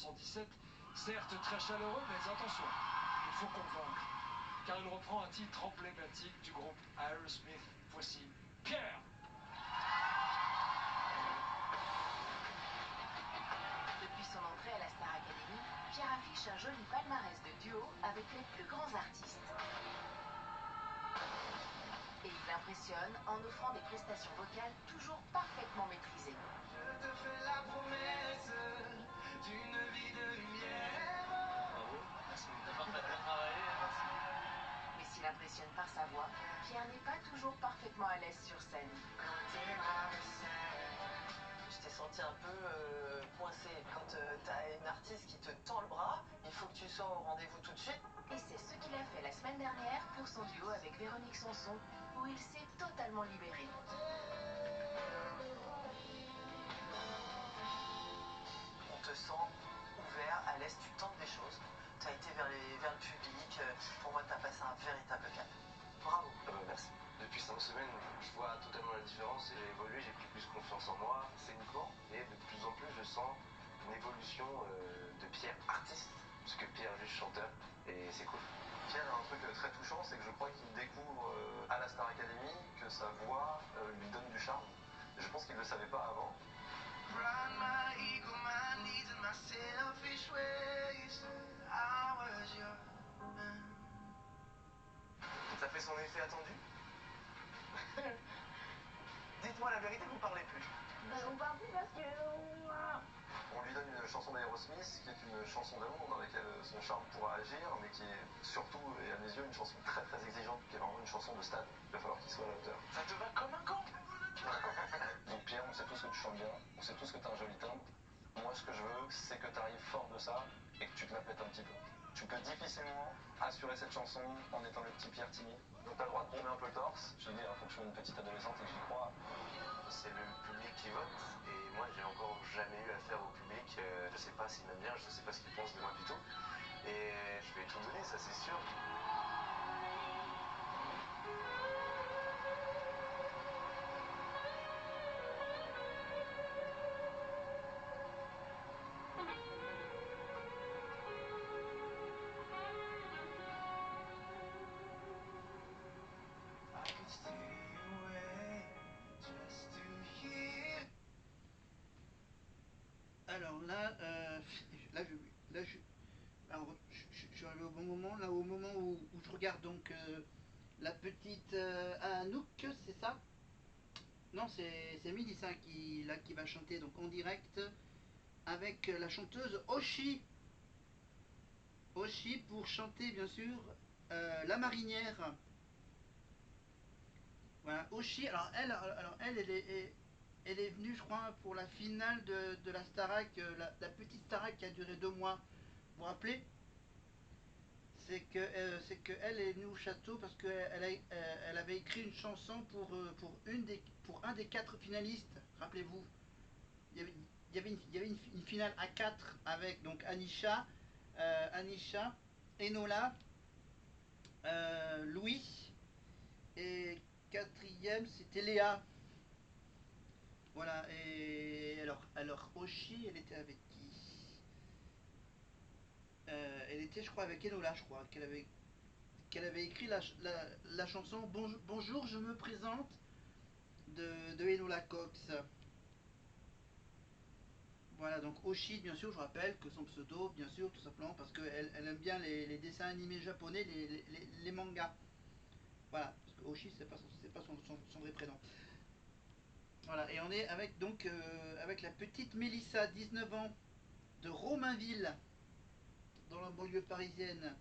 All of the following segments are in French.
1917. Certes très chaleureux, mais attention, il faut convaincre. Car il reprend un titre emblématique du groupe Aerosmith. Voici Pierre. Depuis son entrée à la Star Academy, Pierre affiche un joli palmarès de duo avec les plus grands artistes. Et il impressionne en offrant des prestations vocales toujours parfaitement maîtrisées. Je te fais la promesse d'une vie de lumière. Bravo, merci, t'as bien travaillé, merci. Mais s'il impressionne par sa voix, Pierre n'est pas toujours parfaitement à l'aise sur scène. Je t'ai senti un peu coincé. Quand t'as une artiste qui te tend le bras, il faut que tu sois au rendez-vous tout de suite. Et c'est ce qu'il a fait la semaine dernière pour son duo avec Véronique Sanson, où il s'est totalement libéré. On te sent ouvert, à l'aise, tu tentes des choses. Tu as été vers le public. Pour moi, tu as passé un véritable cap. Bravo. Merci. Depuis 5 semaines, je vois totalement la différence et j'ai évolué, j'ai pris plus confiance en moi scéniquement et de plus en plus je sens une évolution de Pierre artiste, parce que Pierre est juste chanteur et c'est cool. Pierre a un truc très touchant, c'est que je crois qu'il découvre à la Star Academy que sa voix lui donne du charme. Je pense qu'il ne le savait pas avant. Ça fait son effet attendu? Dites-moi la vérité, vous parlez plus. On parle plus parce que... On lui donne une chanson d'Aerosmith qui est une chanson d'amour dans laquelle son charme pourra agir, mais qui est surtout, et à mes yeux, une chanson très très exigeante, qui est vraiment une chanson de stade. Il va falloir qu'il soit à la hauteur. Ça te va comme un gant. Donc Pierre, on sait tous que tu chantes bien, on sait tous que tu as un joli timbre. Moi, ce que je veux, c'est que tu arrives fort de ça et que tu te la pètes un petit peu. Tu peux difficilement assurer cette chanson en étant le petit Pierre timide. Donc tu as le droit de tomber un peu le torse. Je dis, il faut que je sois une petite adolescente et que j'y crois. C'est le public qui vote et moi j'ai encore jamais eu affaire au public. Je sais pas s'il m'aime bien, je sais pas ce qu'il pense de moi du tout. Et je vais tout donner, ça c'est sûr. Alors là, alors, je suis arrivé au bon moment, là au moment où je regarde donc la petite Anouk, c'est ça? Non, c'est Mélissa qui va chanter donc en direct avec la chanteuse Oshi. Oshi pour chanter bien sûr La Marinière. Voilà, Oshi, alors elle est venue je crois pour la finale de la Starac, la petite Starac qui a duré 2 mois. Vous vous rappelez? C'est que elle est venue au château parce qu'elle avait écrit une chanson pour un des 4 finalistes. Rappelez-vous, il y avait une finale à 4 avec donc Anisha, Enola, Louis et 4e c'était Léa. Voilà, et alors Oshi, elle était avec qui? Elle était je crois avec Enola, je crois qu'elle avait écrit la chanson Bonjour, je me présente de Enola Cox. Voilà, donc Oshi, bien sûr, je rappelle que son pseudo, bien sûr, tout simplement parce qu'elle aime bien les dessins animés japonais, les mangas. Voilà, parce que Oshi, c'est pas son vrai prénom. Voilà, et on est avec donc avec la petite Mélissa, 19 ans, de Romainville, dans la banlieue parisienne.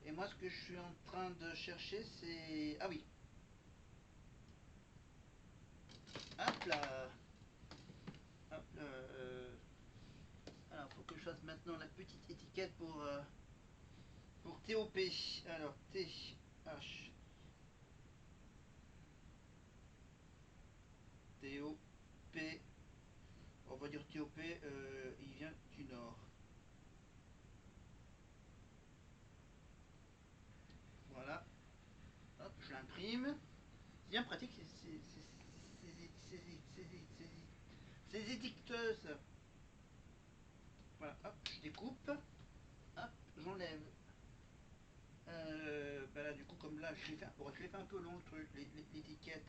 Et moi, ce que je suis en train de chercher, c'est... Ah oui. Hop là. Hop là. Alors, faut que je fasse maintenant la petite étiquette pour TOP. Alors, TH. TOP. On va dire TOP, il vient du Nord. Voilà. Hop, je l'imprime. C'est bien pratique ces étiqueteuses. Voilà, hop, je découpe. Hop, j'enlève. Bah là, du coup, comme là, je l'ai fait un peu long le truc, l'étiquette.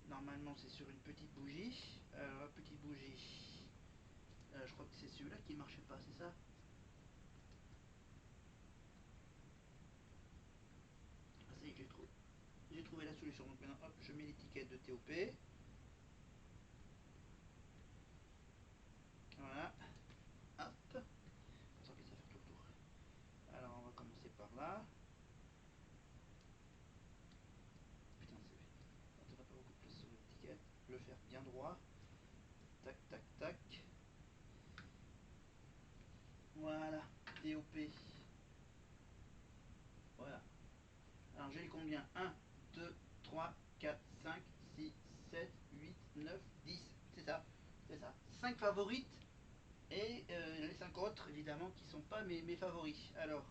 Normalement, c'est sur une petite bougie. Alors, petite bougie. Je crois que c'est celui-là qui ne marchait pas, c'est ça? Ah, ça y est, j'ai trouvé la solution. Donc maintenant, hop, je mets l'étiquette de TOP. Voilà. Hop. Attends, ça fait tout le tour. Alors, on va commencer par là. Putain, on n'a pas beaucoup de place sur l'étiquette. Le faire bien droit. Tac, tac, tac. Voilà. TOP. Voilà. Alors, j'ai les combien? 1, 2, 3, 4, 5, 6, 7, 8, 9, 10. C'est ça. C'est ça. 5 favorites. Et les 5 autres, évidemment, qui ne sont pas mes favoris. Alors,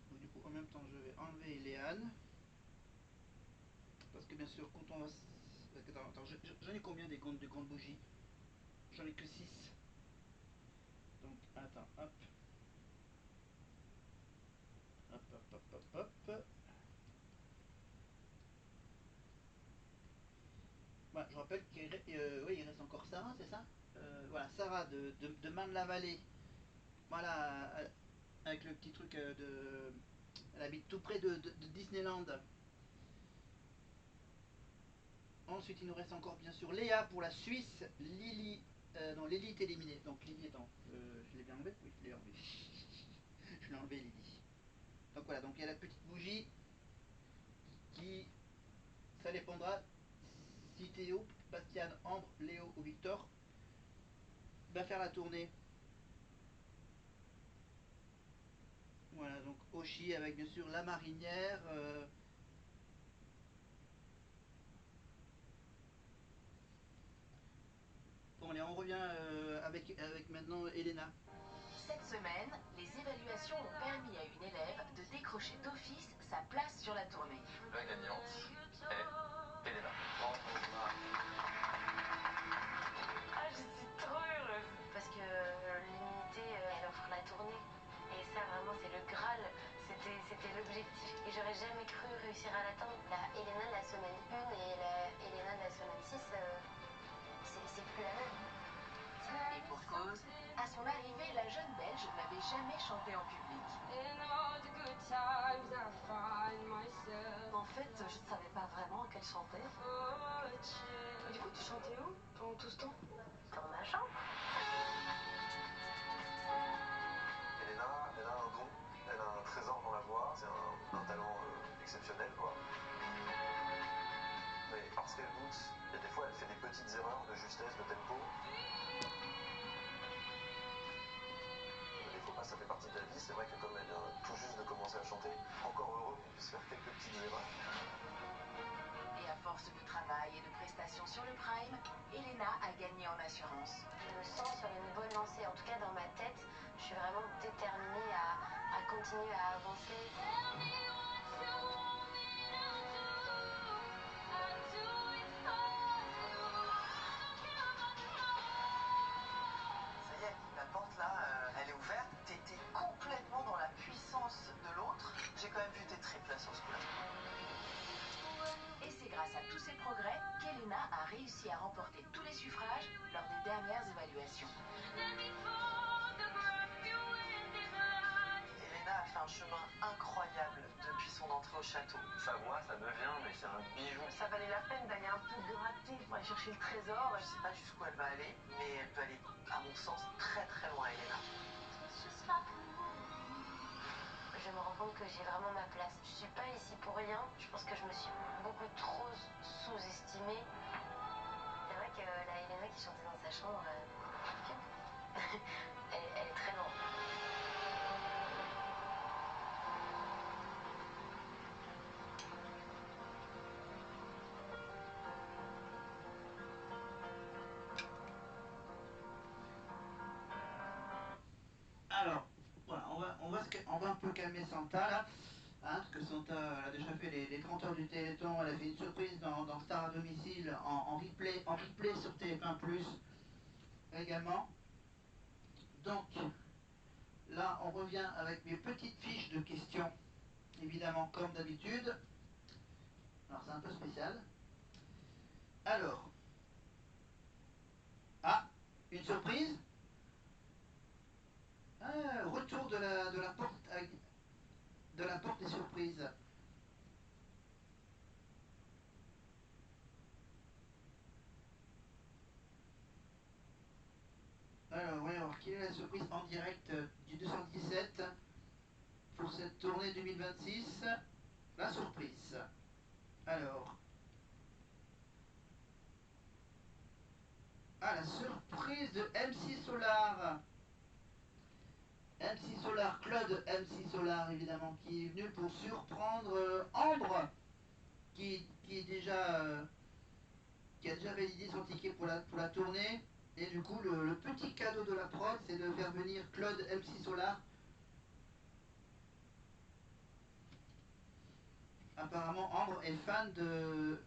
donc, du coup, en même temps, je vais enlever Léane. Parce que bien sûr, quand on va... Attends, j'en ai combien des comptes bougies? J'en ai que 6. Donc, attends, hop. Hop, hop, hop, hop, hop. Voilà, je rappelle qu'il oui, il reste encore Sarah, c'est ça? Voilà, Sarah de Marne-la-Vallée. Voilà, avec le petit truc de... Elle habite tout près de Disneyland. Ensuite, il nous reste encore bien sûr Léa pour la Suisse. Lily, non, Lily est éliminée. Donc Lily, attends, je l'ai bien enlevé? Oui, je l'ai enlevé. Je l'ai enlevé, Lily. Donc voilà, donc il y a la petite bougie qui, ça dépendra si Théo, Bastian, Ambre, Léo ou Victor va faire la tournée. Voilà, donc Oshi avec bien sûr la marinière. Bon, allez, on revient avec maintenant Elena. Cette semaine, les évaluations ont permis à une élève de décrocher d'office sa place sur la tournée. La gagnante est Elena. Ah, je suis trop heureuse. Parce que l'immunité, elle offre la tournée. Et ça, vraiment, c'est le Graal. C'était l'objectif. Et j'aurais jamais cru réussir à l'atteindre. La Elena de la semaine 1 et la Elena de la semaine 6, c'est plus la même. Et pour cause, à son arrivée, la jeune Belge n'avait jamais chanté en public. En fait, je ne savais pas vraiment qu'elle chantait. Du coup, tu chantais où pendant tout ce temps? Dans ma chambre. Elena a un don, elle a un trésor dans la voix, c'est un talent exceptionnel quoi. Mais parce qu'elle doute, et des fois elle fait des petites erreurs de justesse, de tempo. Des fois ça fait partie de la vie, c'est vrai que comme elle vient tout juste de commencer à chanter, encore heureux qu'on puisse faire quelques petites erreurs. Et à force de travail et de prestations sur le Prime, Elena a gagné en assurance. Je me sens sur une bonne lancée. En tout cas, dans ma tête, je suis vraiment déterminée à continuer à avancer. Ça y est, la porte là, elle est ouverte. T'étais complètement dans la puissance de l'autre. J'ai quand même vu tes triples sur ce coup-là. Et c'est grâce à tous ces progrès qu'Elena a réussi à remporter tous les suffrages lors des dernières évaluations. Elena a fait un chemin incroyable depuis son entrée au château. Sa voix, ça devient, mais c'est un bijou. Ça valait la peine d'aller un peu gratter pour aller chercher le trésor. Je sais pas jusqu'où elle va aller, mais elle peut aller, à mon sens, très très loin, Elena. Je me rends compte que j'ai vraiment ma place. Je suis pas ici pour rien. Je pense que je me suis beaucoup trop sous-estimée. C'est vrai que la Elena qui chantait dans sa chambre, elle est très loin. Alors, voilà, on va un peu calmer Santa là. Hein, parce que Santa a déjà fait les 30 heures du Téléthon, elle a fait une surprise dans Star à domicile en replay sur TF1 Plus également. Donc, reviens avec mes petites fiches de questions, évidemment comme d'habitude. Alors c'est un peu spécial. Alors, ah, une surprise. Ah, retour de la porte des surprises. Alors, voyons voir quelle est la surprise en direct du 217 pour cette tournée 2026. La surprise. Alors. Ah, la surprise de MC Solar. MC Solar, Claude MC Solar, évidemment, qui est venu pour surprendre Ambre, qui a déjà validé son ticket pour la tournée. Et du coup, le petit cadeau de la prod, c'est de faire venir Claude MC Solar. Apparemment, Ambre est fan de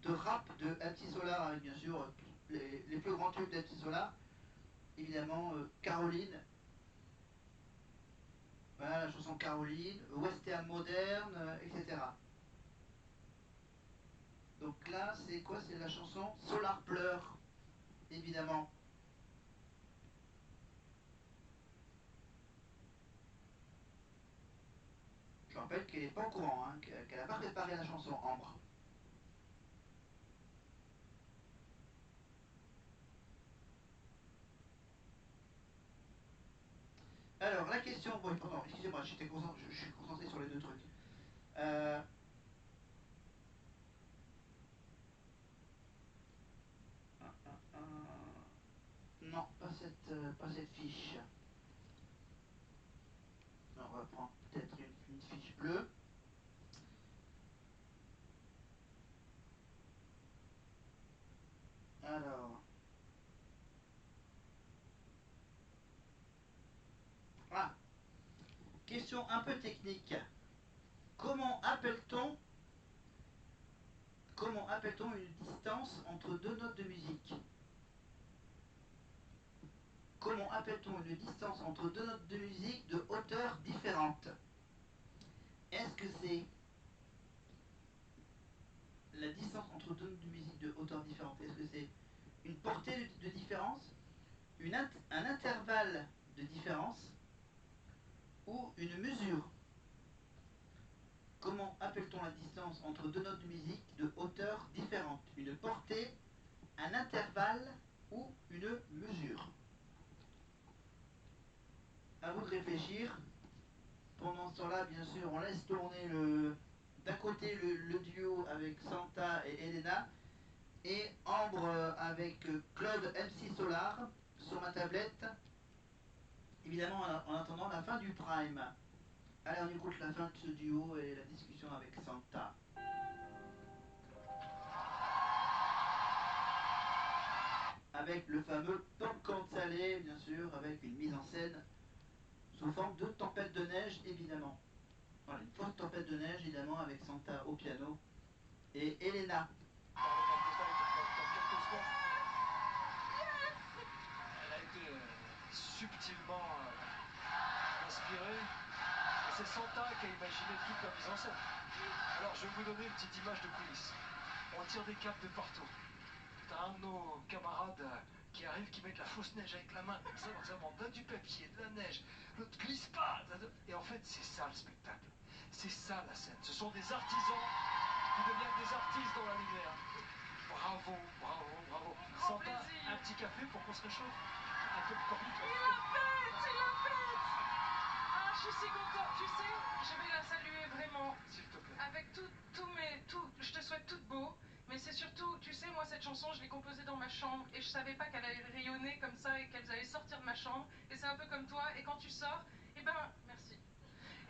rap de MC Solar, avec bien sûr les plus grands tubes d'MC Solar. Évidemment, Caroline. Voilà, la chanson Caroline, western moderne, etc. Donc là, c'est quoi? C'est la chanson Solar Pleure, évidemment. Je rappelle qu'elle n'est pas au courant, hein, qu'elle n'a pas préparé la chanson Ambre. Alors, la question... Bon, pardon, excusez-moi, je suis concentré sur les deux trucs. Non, pas cette fiche. On va prendre peut-être une fiche bleue. Alors... Ah, question un peu technique. Comment appelle-t-on une distance entre deux notes de musique? Comment appelle-t-on une distance entre deux notes de musique de hauteur différente? Est-ce que c'est la distance entre deux notes de musique de hauteur différente? Est-ce que c'est une portée de différence, un intervalle de différence ou une mesure? Comment appelle-t-on la distance entre deux notes de musique de hauteur différente? Une portée, un intervalle ou une mesure? À vous de réfléchir. Pendant ce temps-là, bien sûr, on laisse tourner d'un côté le duo avec Santa et Elena, et Ambre avec Claude MC Solar sur ma tablette, évidemment en attendant la fin du Prime. Allez, on écoute la fin de ce duo et la discussion avec Santa. Avec le fameux popcorn salé, bien sûr, avec une mise en scène sous forme de tempête de neige, évidemment. Voilà, une forte tempête de neige, évidemment, avec Santa au piano et Elena. Elle a été subtilement inspirée. Et c'est Santa qui a imaginé toute la mise en scène. Alors je vais vous donner une petite image de coulisses. On tire des câbles de partout. T'as un de nos camarades qui arrive, qui met de la fausse neige avec la main, comme ça, dans un monde, donne du papier, de la neige, l'autre glisse pas. Et en fait, c'est ça le spectacle. C'est ça la scène. Ce sont des artisans qui deviennent des artistes dans la lumière. Bravo, bravo, bravo. Santa, un petit café pour qu'on se réchauffe. Un peu de cornique. Il l'a fait, il l'a fait. Ah, je suis si contente, tu sais, je vais la saluer vraiment. S'il te plaît. Avec je te souhaite tout de beau. Mais c'est surtout, tu sais, moi cette chanson, je l'ai composée dans ma chambre et je savais pas qu'elle allait rayonner comme ça et qu'elle allait sortir de ma chambre. Et c'est un peu comme toi, et quand tu sors, eh ben, merci.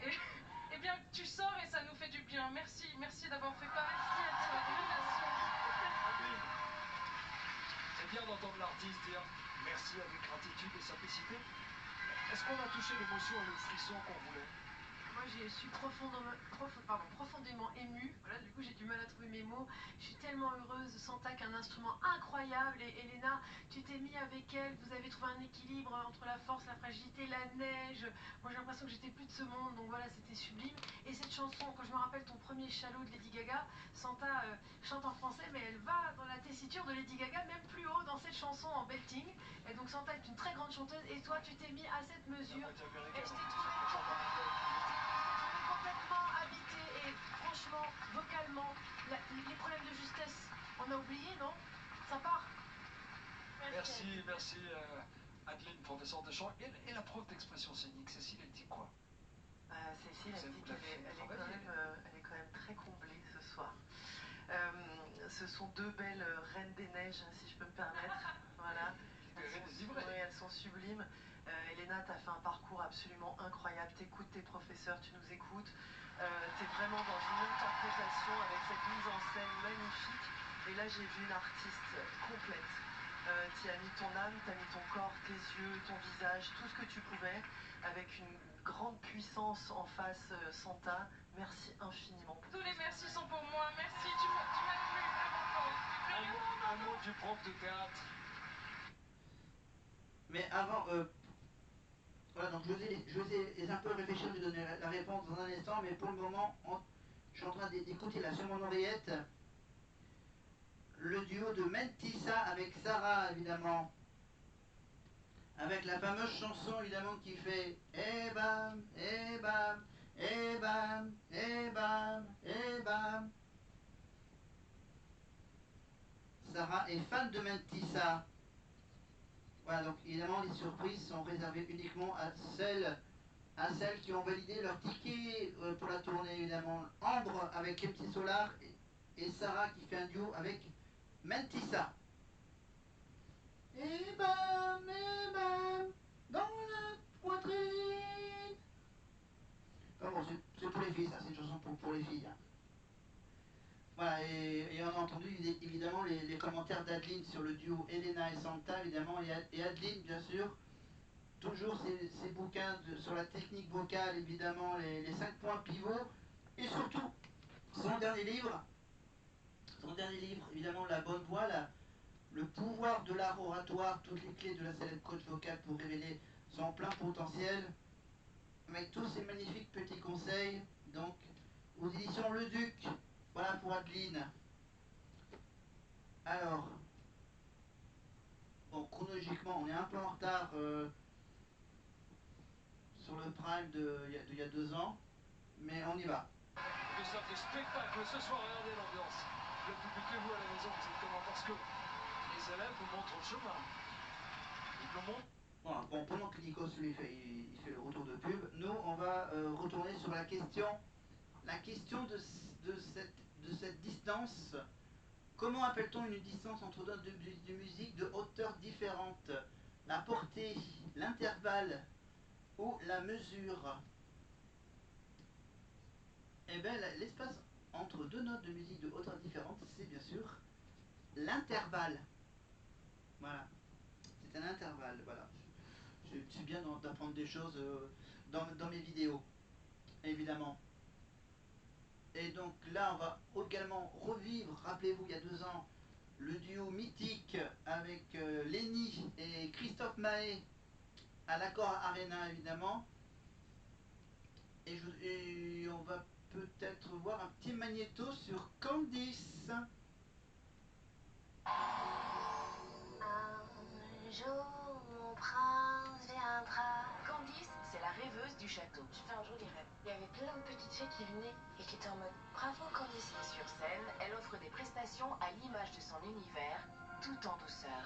Et bien, tu sors et ça nous fait du bien. Merci, merci d'avoir fait pareil. Merci à toi. C'est bien d'entendre l'artiste dire merci avec gratitude et simplicité. Est-ce qu'on a touché l'émotion et le frisson qu'on voulait? Moi, je suis profondément émue. Voilà, du coup, j'ai du mal à trouver mes mots. Je suis tellement heureuse. Santa qui a un instrument incroyable. Et Elena, tu t'es mis avec elle. Vous avez trouvé un équilibre entre la force, la fragilité, la neige. moi j'ai l'impression que j'étais plus de ce monde, donc voilà, c'était sublime. Et cette chanson, quand je me rappelle ton premier Shallow de Lady Gaga, Santa chante en français, mais elle va dans la tessiture de Lady Gaga, même plus haut dans cette chanson en belting. Et donc Santa est une très grande chanteuse, et toi tu t'es mis à cette mesure. Et je t'ai trouvé complètement habité, et franchement, vocalement, les problèmes de justesse, on a oublié, non? Ça part. Merci Adeline, professeure de chant. Et la prof d'expression scénique, Cécile, elle dit quoi? Cécile, elle dit qu'elle est quand même très comblée ce soir. Ce sont deux belles reines des neiges, si je peux me permettre. Voilà. Elles sont sublimes. Elena, tu as fait un parcours absolument incroyable. Tu écoutes tes professeurs, tu nous écoutes. Tu es vraiment dans une interprétation avec cette mise en scène magnifique. Et là, j'ai vu une artiste complète. Tu as mis ton âme, tu as mis ton corps, tes yeux, ton visage, tout ce que tu pouvais, avec une grande puissance en face, Santa. Merci infiniment. Tous les merci sont pour moi. Merci, tu m'as plu, vraiment fort. Un mot du prof de théâtre. Mais avant, voilà, donc je vous ai un peu réfléchi, je vais donner la réponse dans un instant, mais pour le moment, je suis en train d'écouter là sur mon oreillette le duo de Mentissa avec Sarah, évidemment. Avec la fameuse chanson, évidemment, qui fait Eh bam, eh bam, eh bam, eh bam, eh bam. Sarah est fan de Mentissa. Voilà, donc évidemment, les surprises sont réservées uniquement à celles qui ont validé leur ticket pour la tournée, évidemment. Ambre avec MC Solar et Sarah qui fait un duo avec Mentissa. Et bam, dans la poitrine. Enfin bon, c'est pour les filles, ça, c'est une chanson pour les filles. Hein. Voilà, et on a entendu évidemment les commentaires d'Adeline sur le duo Elena et Santa, évidemment, et Adeline, bien sûr. Toujours ces bouquins sur la technique vocale, évidemment, les 5 points pivots, et surtout son dernier livre, évidemment, La bonne voix, le pouvoir de l'art oratoire, toutes les clés de la célèbre coach vocale pour révéler son plein potentiel, avec tous ces magnifiques petits conseils, donc, aux éditions Le Duc, voilà pour Adeline. Alors, bon, chronologiquement, on est un peu en retard sur le prime d'il y a 2 ans, mais on y va. Une sorte de spectacle ce soir, regardez l'ambiance. Le public et vous à la maison, vous êtes comment? Parce que les élèves nous montrent le chemin. Ils nous montrent. Voilà, bon, pendant que Nikos lui il fait le retour de pub, nous on va retourner sur la question de cette distance. Comment appelle-t-on une distance entre deux de musique de hauteur différente? La portée, l'intervalle ou la mesure? Eh bien, l'espace entre deux notes de musique de hauteur différente, c'est bien sûr l'intervalle. Voilà, c'est un intervalle, voilà. Je suis bien d'apprendre des choses dans mes vidéos, évidemment. Et donc là, on va également revivre, rappelez-vous, il y a 2 ans, le duo mythique avec Lenny et Christophe Mahé à l'Accor Arena, évidemment. Et on va peut-être voir un petit magnéto sur Candice. Un jour, mon prince viendra. Candice, c'est la rêveuse du château. Je fais un joli rêve. Il y avait plein de petites filles qui venaient et qui étaient en mode bravo Candice. Sur scène, elle offre des prestations à l'image de son univers, tout en douceur.